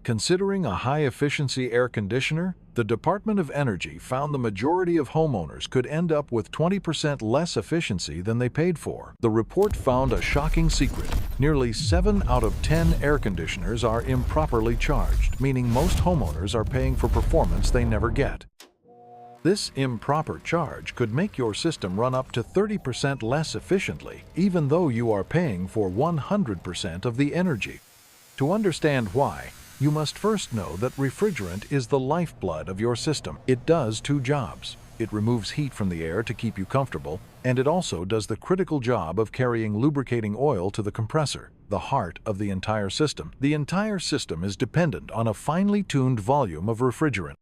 Considering a high-efficiency air conditioner, the Department of Energy found the majority of homeowners could end up with 20% less efficiency than they paid for. The report found a shocking secret. Nearly 7 out of 10 air conditioners are improperly charged, meaning most homeowners are paying for performance they never get. This improper charge could make your system run up to 30% less efficiently, even though you are paying for 100% of the energy. To understand why, you must first know that refrigerant is the lifeblood of your system. It does two jobs. It removes heat from the air to keep you comfortable, and it also does the critical job of carrying lubricating oil to the compressor, the heart of the entire system. The entire system is dependent on a finely tuned volume of refrigerant.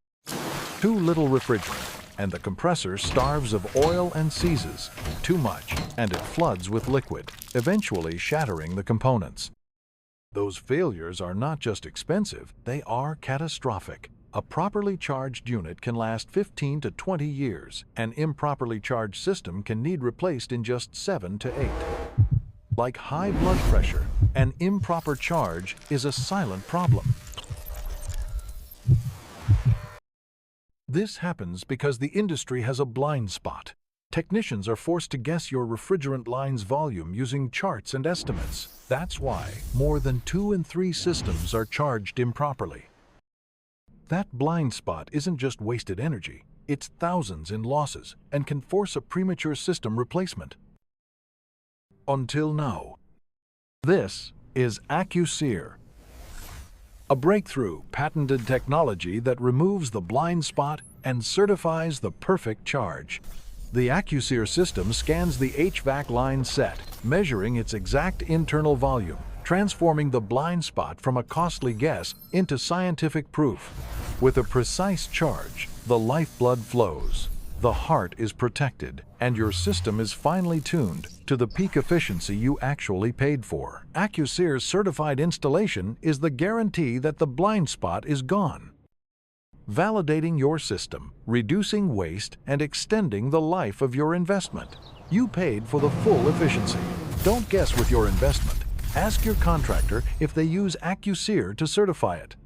Too little refrigerant, and the compressor starves of oil and seizes. Too much, and it floods with liquid, eventually shattering the components. Those failures are not just expensive, they are catastrophic. A properly charged unit can last 15 to 20 years. An improperly charged system can need replaced in just 7 to 8. Like high blood pressure, an improper charge is a silent problem. This happens because the industry has a blind spot. Technicians are forced to guess your refrigerant line's volume using charts and estimates. That's why more than 2 in 3 systems are charged improperly. That blind spot isn't just wasted energy, it's thousands in losses and can force a premature system replacement. Until now. This is SEER, a breakthrough patented technology that removes the blind spot and certifies the perfect charge. The SEER system scans the HVAC line set, measuring its exact internal volume, transforming the blind spot from a costly guess into scientific proof. With a precise charge, the lifeblood flows, the heart is protected, and your system is finely tuned to the peak efficiency you actually paid for. SEER's certified installation is the guarantee that the blind spot is gone, validating your system, reducing waste, and extending the life of your investment. You paid for the full efficiency. Don't guess with your investment. Ask your contractor if they use SEER to certify it.